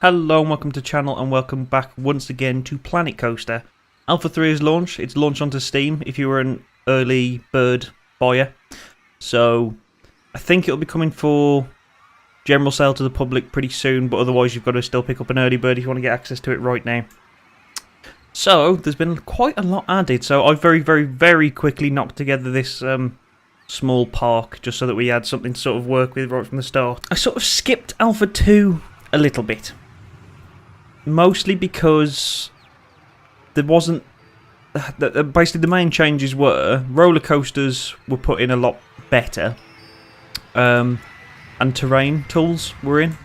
Hello and welcome to the channel and welcome back once again to Planet Coaster. Alpha 3 is launched. It's launched onto Steam if you were an early bird buyer. So I think it'll be coming for general sale to the public pretty soon, but otherwise you've got to still pick up an early bird if you want to get access to it right now. So there's been quite a lot added. So I very quickly knocked together this small park just so that we had something to sort of work with right from the start. I sort of skipped Alpha 2 a little bit. Mostly because there wasn't... basically the main changes were roller coasters were put in a lot better, and terrain tools were in.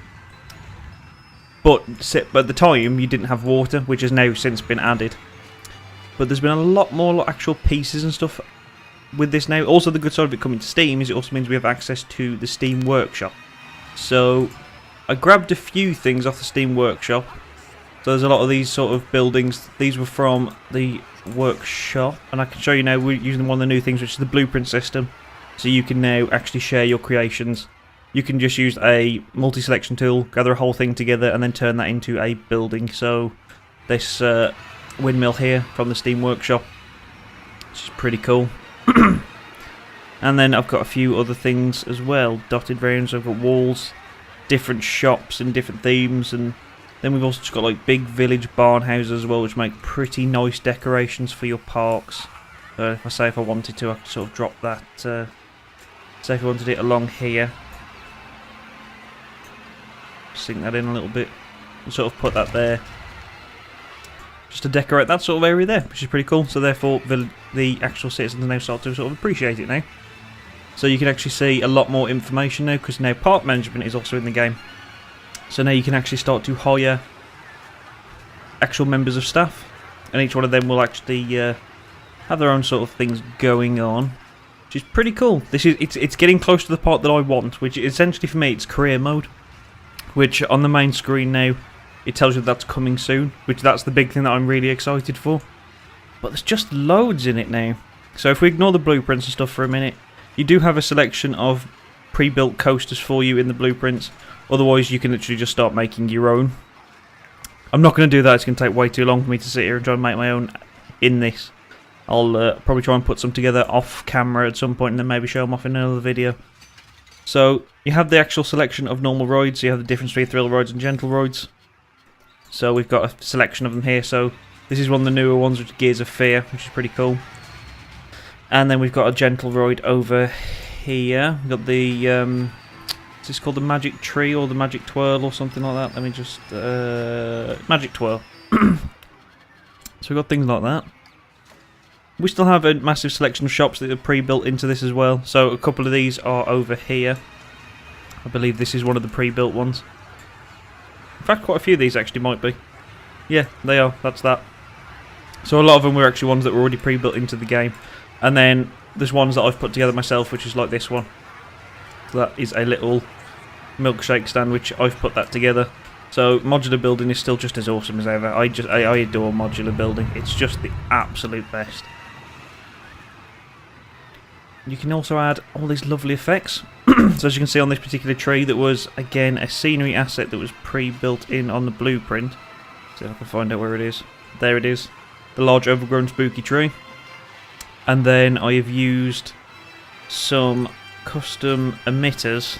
But at the time you didn't have water, which has now since been added. But there's been a lot more actual pieces and stuff with this now. Also, the good side of it coming to Steam is it also means we have access to the Steam Workshop. So I grabbed a few things off the Steam Workshop. So there's a lot of these sort of buildings. These were from the workshop, and I can show you now we're using one of the new things, which is the blueprint system. So you can now actually share your creations. You can just use a multi-selection tool, gather a whole thing together, and then turn that into a building. So this windmill here from the Steam Workshop, which is pretty cool. And then I've got a few other things as well dotted around. So I've got walls, different shops and different themes, and then we've also just got like big village barn houses as well, which make pretty nice decorations for your parks. If I wanted to, I could sort of drop that. Say if I wanted it along here, sink that in a little bit, and sort of put that there, just to decorate that sort of area there, which is pretty cool. So therefore, the actual citizens now start to sort of appreciate it now. So you can actually see a lot more information now, because now park management is also in the game. So now you can actually start to hire actual members of staff, and each one of them will actually have their own sort of things going on, which is pretty cool. It's getting close to the part that I want, which essentially for me it's career mode, which on the main screen now it tells you that's coming soon, which that's the big thing that I'm really excited for. But there's just loads in it now. So if we ignore the blueprints and stuff for a minute, you do have a selection of pre-built coasters for you in the blueprints. Otherwise, you can literally just start making your own. I'm not going to do that. It's going to take way too long for me to sit here and try and make my own in this. I'll probably try and put some together off camera at some point and then maybe show them off in another video. So, you have the actual selection of normal rides. So you have the difference between thrill rides and gentle rides. So, we've got a selection of them here. So, this is one of the newer ones, which is Gears of Fear, which is pretty cool. And then we've got a gentle ride over here. We've got the... is this called the Magic Tree or the Magic Twirl or something like that? Let me just... Magic Twirl. So we've got things like that. We still have a massive selection of shops that are pre-built into this as well. So a couple of these are over here. I believe this is one of the pre-built ones. In fact, quite a few of these actually might be. Yeah, they are. That's that. So a lot of them were actually ones that were already pre-built into the game. And then there's ones that I've put together myself, which is like this one. So that is a little milkshake stand, which I've put that together. So modular building is still just as awesome as ever. I adore modular building. It's just the absolute best. You can also add all these lovely effects. So as you can see on this particular tree, that was again a scenery asset that was pre-built in on the blueprint. See if I can find out where it is. There it is. The large overgrown spooky tree. And then I have used some custom emitters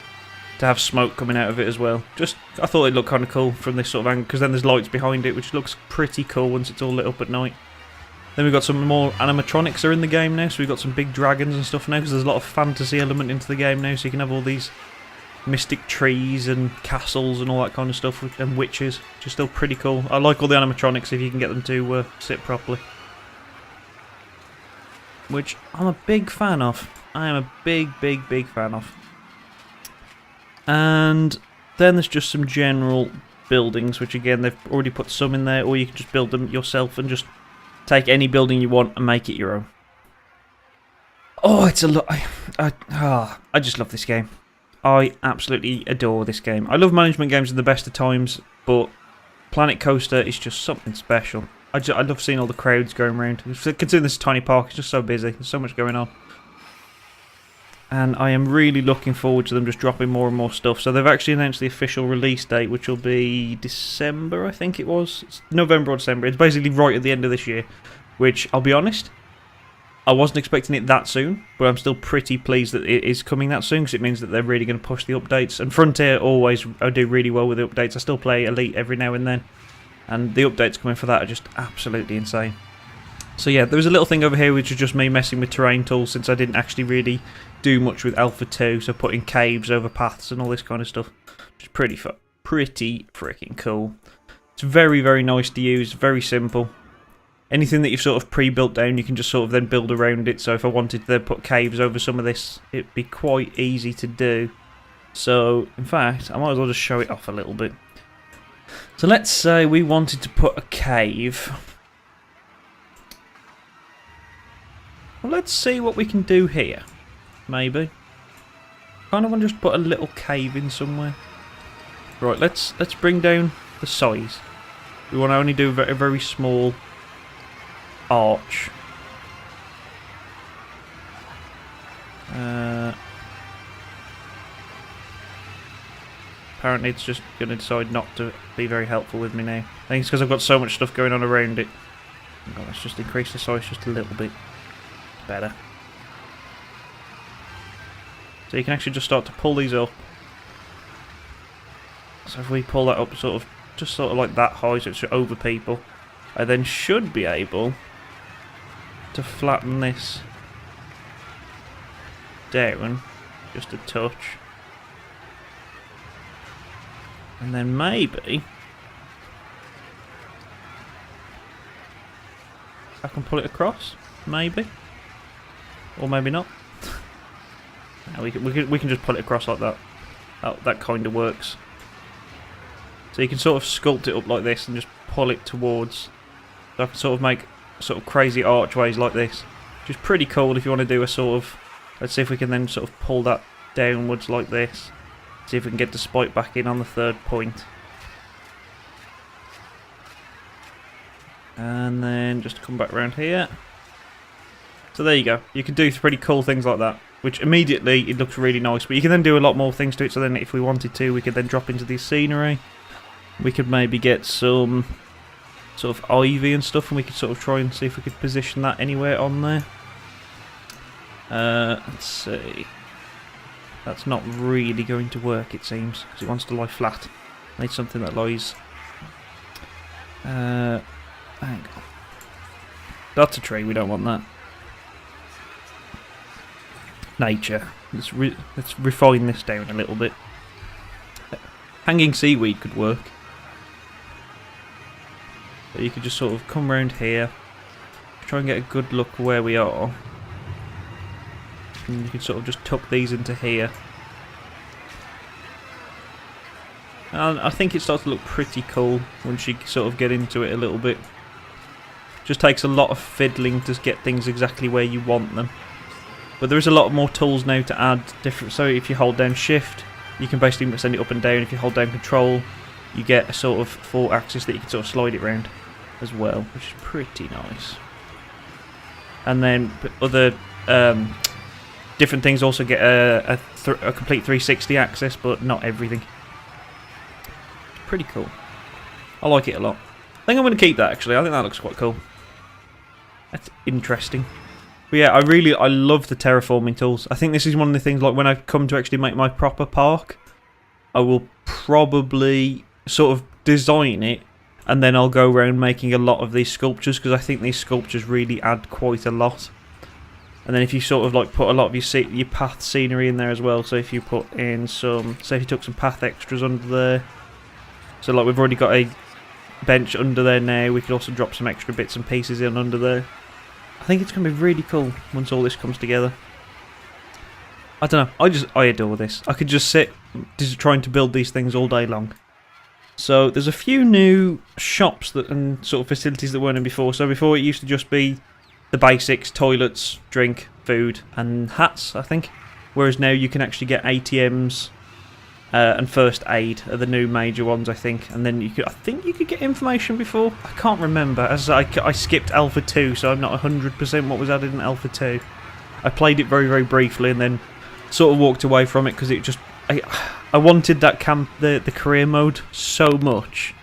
to have smoke coming out of it as well. Just, I thought it looked kind of cool from this sort of angle, because then there's lights behind it, which looks pretty cool once it's all lit up at night. Then we've got some more animatronics are in the game now, so we've got some big dragons and stuff now, because there's a lot of fantasy element into the game now, so you can have all these mystic trees and castles and all that kind of stuff, and witches, which is still pretty cool. I like all the animatronics if you can get them to sit properly, which I'm a big fan of. I am a big fan of. And then there's just some general buildings, which again, they've already put some in there, or you can just build them yourself and just take any building you want and make it your own. Oh, it's a lot. I just love this game. I absolutely adore this game. I love management games at the best of times, but Planet Coaster is just something special. I love seeing all the crowds going around. Considering this tiny park, it's just so busy. There's so much going on. and I am really looking forward to them just dropping more and more stuff. So they've actually announced the official release date, which will be December, I think it was. It's November or December. It's basically right at the end of this year, which, I'll be honest, I wasn't expecting it that soon, but I'm still pretty pleased that it is coming that soon, because it means that they're really going to push the updates. And Frontier always do really well with the updates. I still play Elite every now and then, and the updates coming for that are just absolutely insane. So yeah, there was a little thing over here which was just me messing with terrain tools, since I didn't actually really do much with Alpha 2, so putting caves over paths and all this kind of stuff. Which is pretty freaking cool. It's very, very nice to use, very simple. Anything that you've sort of pre-built down, you can just sort of then build around it. So if I wanted to then put caves over some of this, it'd be quite easy to do. So, in fact, I might as well just show it off a little bit. So let's say we wanted to put a cave. Well, let's see what we can do here. Maybe. Kind of want to just put a little cave in somewhere. Right, let's bring down the size. We want to only do a very small arch. Apparently it's just going to decide not to be very helpful with me now. I think it's because I've got so much stuff going on around it. Oh, let's just increase the size just a little bit. Better. So you can actually just start to pull these up. So if we pull that up just sort of like that high, so it's over people, I then should be able to flatten this down just a touch. And then maybe I can pull it across, maybe. Or maybe not. No, we can just pull it across like that. That kind of works. So you can sort of sculpt it up like this and just pull it towards. So I can sort of make sort of crazy archways like this, which is pretty cool if you want to do a sort of. Let's see if we can then sort of pull that downwards like this. See if we can get the spike back in on the third point. And then just come back around here. So there you go. You can do pretty cool things like that, which immediately it looks really nice. But you can then do a lot more things to it. So then if we wanted to, we could then drop into the scenery. We could maybe get some sort of ivy and stuff, and we could sort of try and see if we could position that anywhere on there. Let's see. That's not really going to work, it seems, because it wants to lie flat. Need something that lies. Hang on. That's a tree. We don't want that. Nature. Let's refine this down a little bit. Hanging seaweed could work. So you could just sort of come round here, try and get a good look where we are, and you can sort of just tuck these into here. And I think it starts to look pretty cool once you sort of get into it a little bit. Just takes a lot of fiddling to get things exactly where you want them. But there is a lot more tools now to add different. So if you hold down shift, you can basically send it up and down. If you hold down control, you get a sort of 4-axis that you can sort of slide it around as well, which is pretty nice. And then other different things also get a complete 360 axis, but not everything. It's pretty cool. I like it a lot. I think I'm going to keep that, actually. I think that looks quite cool. That's interesting. But yeah, I love the terraforming tools. I think this is one of the things, like when I come to actually make my proper park, I will probably sort of design it, and then I'll go around making a lot of these sculptures, because I think these sculptures really add quite a lot. And then if you sort of like put a lot of your path scenery in there as well, so if you put in some, say if you took some path extras under there, so like we've already got a bench under there now, we could also drop some extra bits and pieces in under there. I think it's going to be really cool once all this comes together. I don't know, I adore this. I could just sit just trying to build these things all day long. So there's a few new shops and sort of facilities that weren't in before. So before it used to just be the basics: toilets, drink, food and hats, I think. Whereas now you can actually get ATMs and first aid are the new major ones, I think. And then I think you could get information before. I can't remember, as I skipped Alpha 2, so I'm not 100% what was added in Alpha 2. I played it very, very briefly, and then sort of walked away from it because it just I wanted that the career mode so much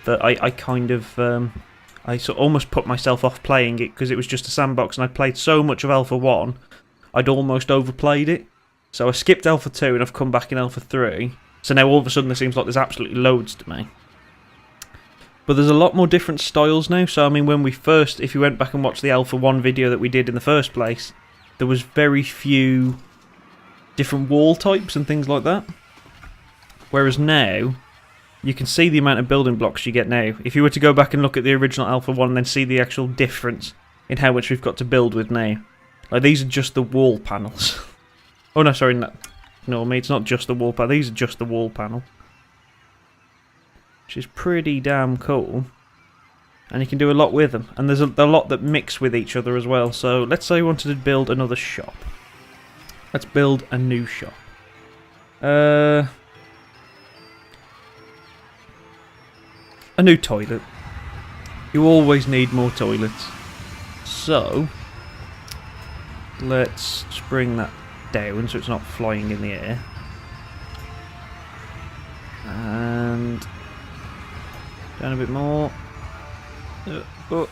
that I kind of I sort of almost put myself off playing it because it was just a sandbox and I'd played so much of Alpha 1 I'd almost overplayed it. So I skipped Alpha 2 and I've come back in Alpha 3. So now all of a sudden it seems like there's absolutely loads to me. But there's a lot more different styles now. So I mean, when we first, if you went back and watched the Alpha 1 video that we did in the first place, there was very few different wall types and things like that. Whereas now, you can see the amount of building blocks you get now. If you were to go back and look at the original Alpha 1 and then see the actual difference in how much we've got to build with now. Like, these are just the wall panels. Oh no, sorry, no, it's not just the wall panel. These are just the wall panel. Which is pretty damn cool. And you can do a lot with them. And there's a lot that mix with each other as well. So let's say we wanted to build another shop. Let's build a new shop. A new toilet. You always need more toilets. So let's bring that down so it's not flying in the air. And down a bit more. Oh,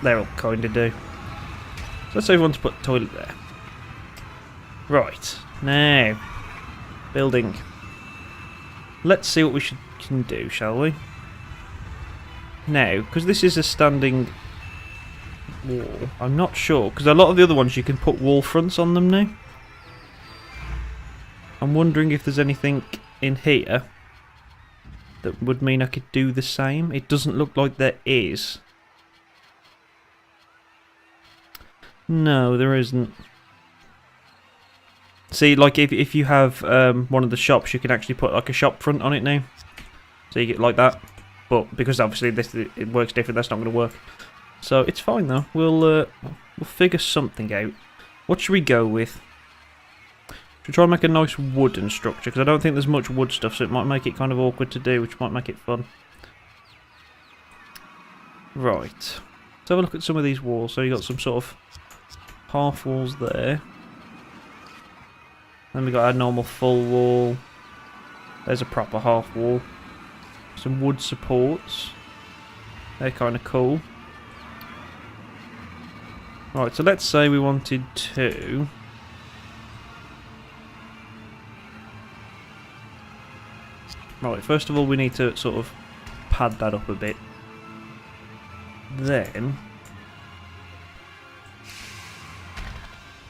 that'll kind of do. So let's say we want to put a toilet there. Right, now, building. Let's see what we can do, shall we? Now, because this is a standing wall, I'm not sure, because a lot of the other ones you can put wall fronts on them now. I'm wondering if there's anything in here that would mean I could do the same. It doesn't look like there is. No, there isn't. See, like if you have one of the shops, you can actually put like a shop front on it now. So you get like that. But because obviously it works different, that's not going to work. So it's fine though. We'll figure something out. What should we go with? Should we try and make a nice wooden structure? Because I don't think there's much wood stuff, so it might make it kind of awkward to do, which might make it fun. Right. Let's have a look at some of these walls. So you got some sort of half walls there. Then we got our normal full wall. There's a proper half wall. Some wood supports. They're kind of cool. Right, so let's say we wanted to... Right, first of all we need to sort of pad that up a bit. Then...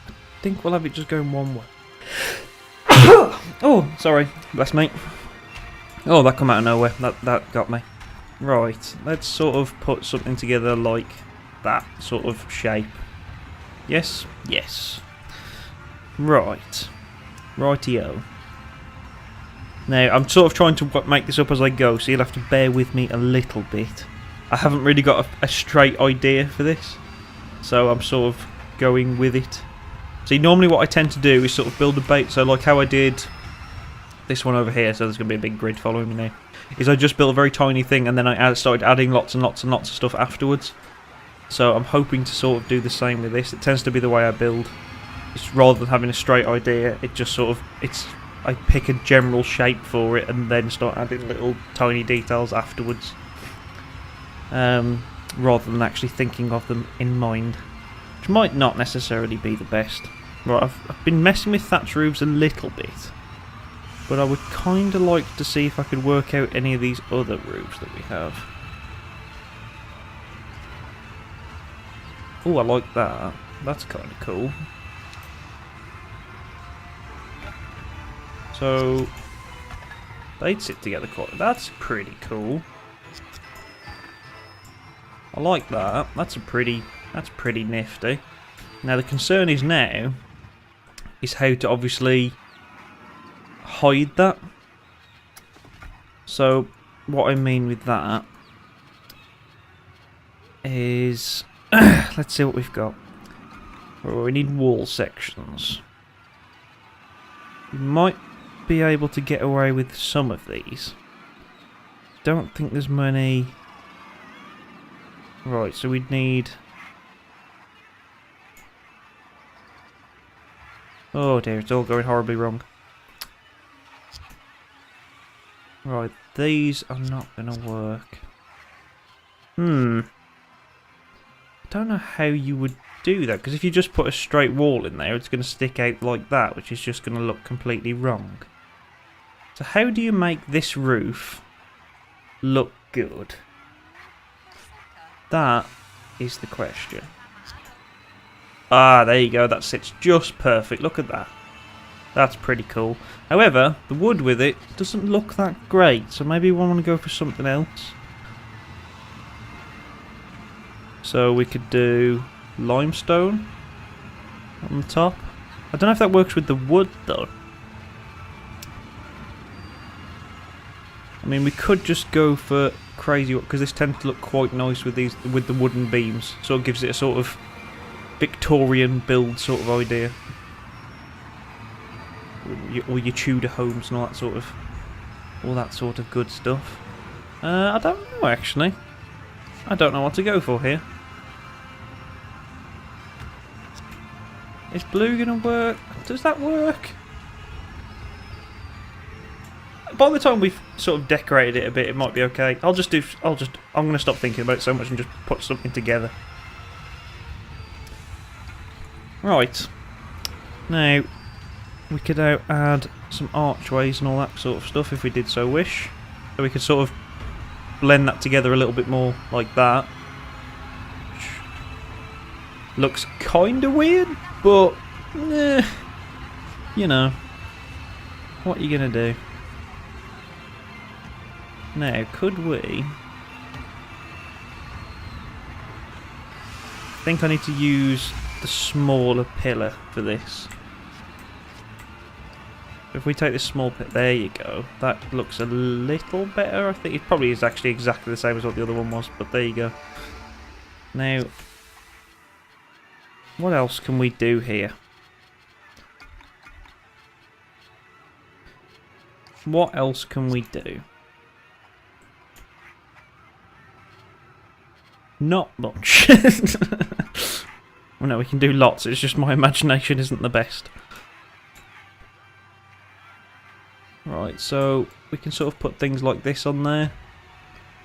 I think we'll have it just going one way. Oh, sorry. Bless me. Oh, that come out of nowhere. That got me. Right, let's sort of put something together like that sort of shape. Yes? Yes. Right. Rightio. Now, I'm sort of trying to make this up as I go, so you'll have to bear with me a little bit. I haven't really got a straight idea for this, so I'm sort of going with it. See, normally what I tend to do is sort of build a bait, so like how I did this one over here, so there's going to be a big grid following me now, is I just built a very tiny thing and then I started adding lots and lots and lots of stuff afterwards. So I'm hoping to sort of do the same with this. It tends to be the way I build. It's rather than having a straight idea, it just sort of, I pick a general shape for it and then start adding little tiny details afterwards. Rather than actually thinking of them in mind. Which might not necessarily be the best. Right, I've been messing with thatch roofs a little bit. But I would kind of like to see if I could work out any of these other roofs that we have. Oh, I like that. That's kind of cool. So, they'd sit together quite... That's pretty cool. I like that. That's pretty nifty. Now the concern is now is how to obviously hide that. So what I mean with that is let's see what we've got. Well, we need wall sections. We might be able to get away with some of these. Don't think there's many. Right, so we'd need... Oh dear, it's all going horribly wrong. Right, these are not going to work. I don't know how you would do that, because if you just put a straight wall in there, it's going to stick out like that, which is just going to look completely wrong. So how do you make this roof look good? That is the question. Ah, there you go, that sits just perfect. Look at that. That's pretty cool. However, the wood with it doesn't look that great, so maybe we want to go for something else. So we could do limestone on the top. I don't know if that works with the wood though. I mean, we could just go for crazy, because this tends to look quite nice with these, with the wooden beams. So it gives it a sort of Victorian build sort of idea. Or your Tudor homes and all that sort of good stuff. I don't know actually. I don't know what to go for here. Is blue gonna work? Does that work? By the time we've sort of decorated it a bit, it might be okay. I'm gonna stop thinking about it so much and just put something together. Right. Now, we could now add some archways and all that sort of stuff if we did so wish. So we could sort of blend that together a little bit more like that. Which looks kinda weird, but you know, what are you gonna do? Now, could we... I think I need to use the smaller pillar for this. If we take this small pit, there you go. That looks a little better. I think it probably is actually exactly the same as what the other one was, but there you go. Now, what else can we do here? What else can we do? Not much. Well, no, we can do lots. It's just my imagination isn't the best. Right, so we can sort of put things like this on there.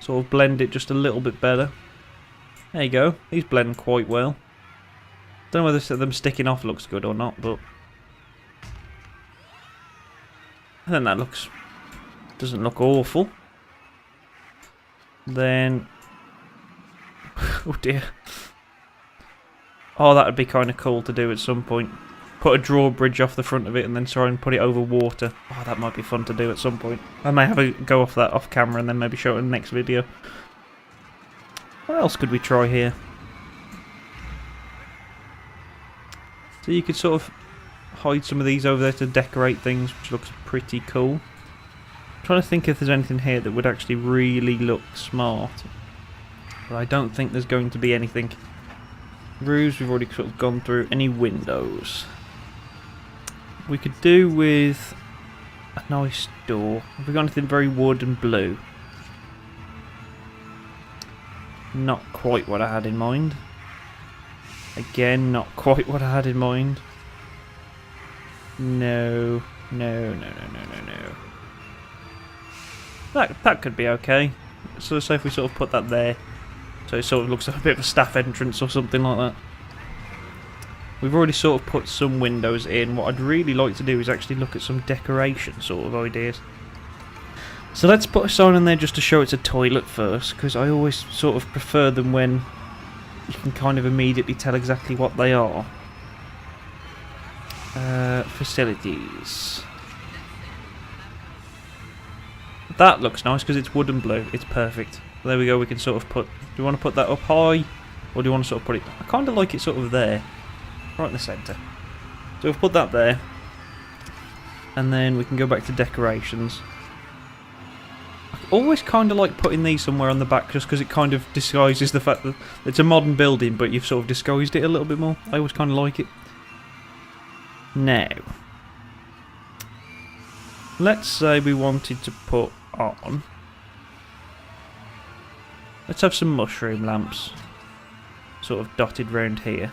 Sort of blend it just a little bit better. There you go. These blend quite well. Don't know whether them sticking off looks good or not, but I think that doesn't look awful. Then, oh dear. Oh, that would be kind of cool to do at some point. Put a drawbridge off the front of it and then try and put it over water. Oh, that might be fun to do at some point. I may have a go off that off camera and then maybe show it in the next video. What else could we try here? So you could sort of hide some of these over there to decorate things, which looks pretty cool. I'm trying to think if there's anything here that would actually really look smart. But I don't think there's going to be anything. Roofs, we've already sort of gone through. Any windows? We could do with a nice door. Have we got anything very wood and blue? Not quite what I had in mind. Again, not quite what I had in mind. No. That could be okay. So say if we sort of put that there, so it sort of looks like a bit of a staff entrance or something like that. We've already sort of put some windows in. What I'd really like to do is actually look at some decoration sort of ideas. So let's put a sign in there just to show it's a toilet first, because I always sort of prefer them when you can kind of immediately tell exactly what they are. Facilities. That looks nice because it's wood and blue. It's perfect. There we go. We can sort of put... Do you want to put that up high? Or do you want to sort of put it... I kind of like it sort of there. Right in the centre. So we've put that there. And then we can go back to decorations. I always kind of like putting these somewhere on the back just because it kind of disguises the fact that it's a modern building, but you've sort of disguised it a little bit more. I always kind of like it. Now, let's say we wanted to put on... Let's have some mushroom lamps sort of dotted round here.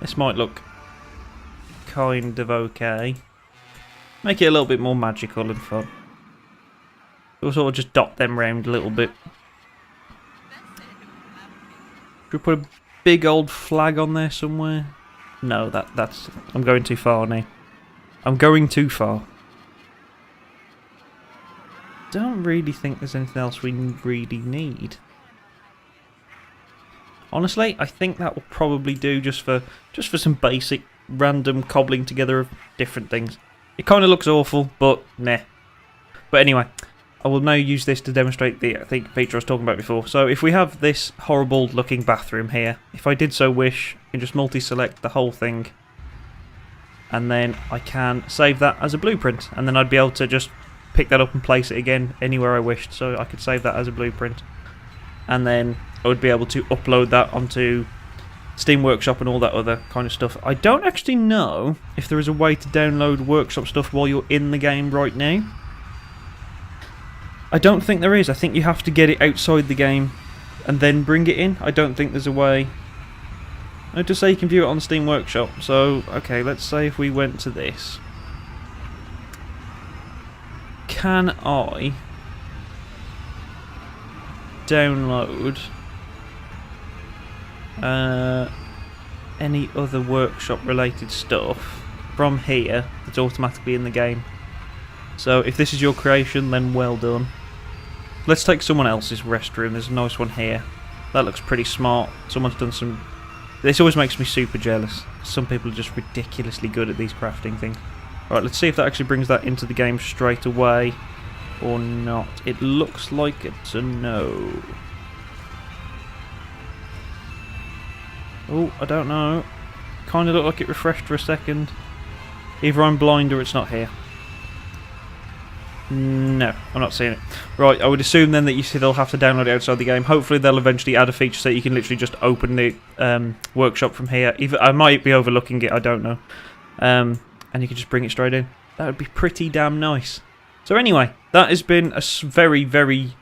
This might look kind of okay. Make it a little bit more magical and fun. We'll sort of just dot them round a little bit. Should we put a big old flag on there somewhere? No, that's... I'm going too far now. I'm going too far. Don't really think there's anything else we really need. Honestly, I think that will probably do just for some basic random cobbling together of different things. It kind of looks awful, but meh. But anyway, I will now use this to demonstrate the feature I was talking about before. So if we have this horrible looking bathroom here, if I did so wish, I can just multi-select the whole thing, and then I can save that as a blueprint, and then I'd be able to just pick that up and place it again anywhere I wished. So I could save that as a blueprint, and then I would be able to upload that onto Steam Workshop and all that other kind of stuff. I don't actually know if there is a way to download Workshop stuff while you're in the game right now. I don't think there is. I think you have to get it outside the game and then bring it in. I don't think there's a way. I just say you can view it on Steam Workshop. So, okay, let's say if we went to this. Can I download any other Workshop related stuff from here that's automatically in the game? So if this is your creation, then well done. Let's take someone else's restroom. There's a nice one here. That looks pretty smart. Someone's done some... This always makes me super jealous. Some people are just ridiculously good at these crafting things. Alright, let's see if that actually brings that into the game straight away or not. It looks like it's a no. Oh, I don't know. Kind of looked like it refreshed for a second. Either I'm blind or it's not here. No, I'm not seeing it. Right, I would assume then that you still have to download it outside the game. Hopefully they'll eventually add a feature so you can literally just open the Workshop from here. I might be overlooking it, I don't know. And you can just bring it straight in. That would be pretty damn nice. So anyway, that has been a very, very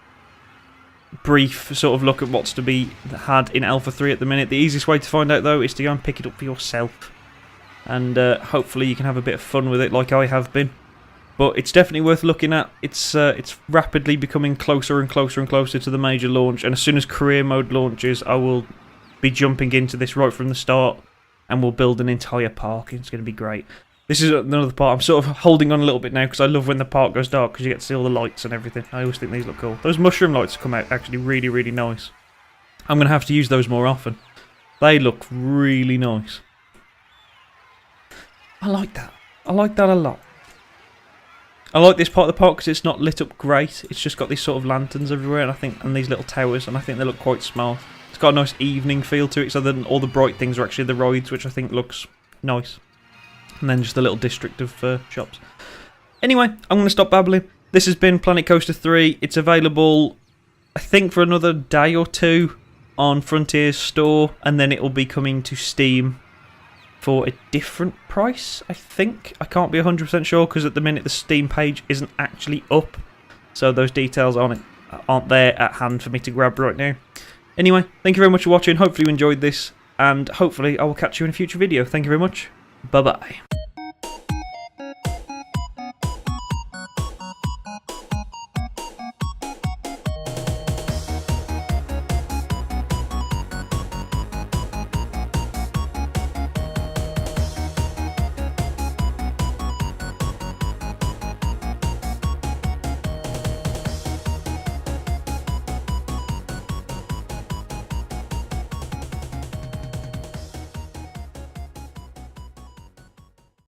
brief sort of look at what's to be had in Alpha 3 at the minute. The easiest way to find out though is to go and pick it up for yourself. And hopefully you can have a bit of fun with it like I have been. But it's definitely worth looking at. It's rapidly becoming closer and closer and closer to the major launch. And as soon as career mode launches, I will be jumping into this right from the start. And we'll build an entire park. It's going to be great. This is another part. I'm sort of holding on a little bit now because I love when the park goes dark because you get to see all the lights and everything. I always think these look cool. Those mushroom lights come out actually really, really nice. I'm going to have to use those more often. They look really nice. I like that. I like that a lot. I like this part of the park because it's not lit up great. It's just got these sort of lanterns everywhere, and these little towers, and I think they look quite smart. It's got a nice evening feel to it, so then all the bright things are actually the rides, which I think looks nice. And then just a little district of shops. Anyway, I'm going to stop babbling. This has been Planet Coaster 3. It's available, I think, for another day or two on Frontier's store, and then it will be coming to Steam for a different price, I think. I can't be 100% sure because at the minute the Steam page isn't actually up. So those details aren't there at hand for me to grab right now. Anyway, thank you very much for watching. Hopefully you enjoyed this. And hopefully I will catch you in a future video. Thank you very much. Bye-bye.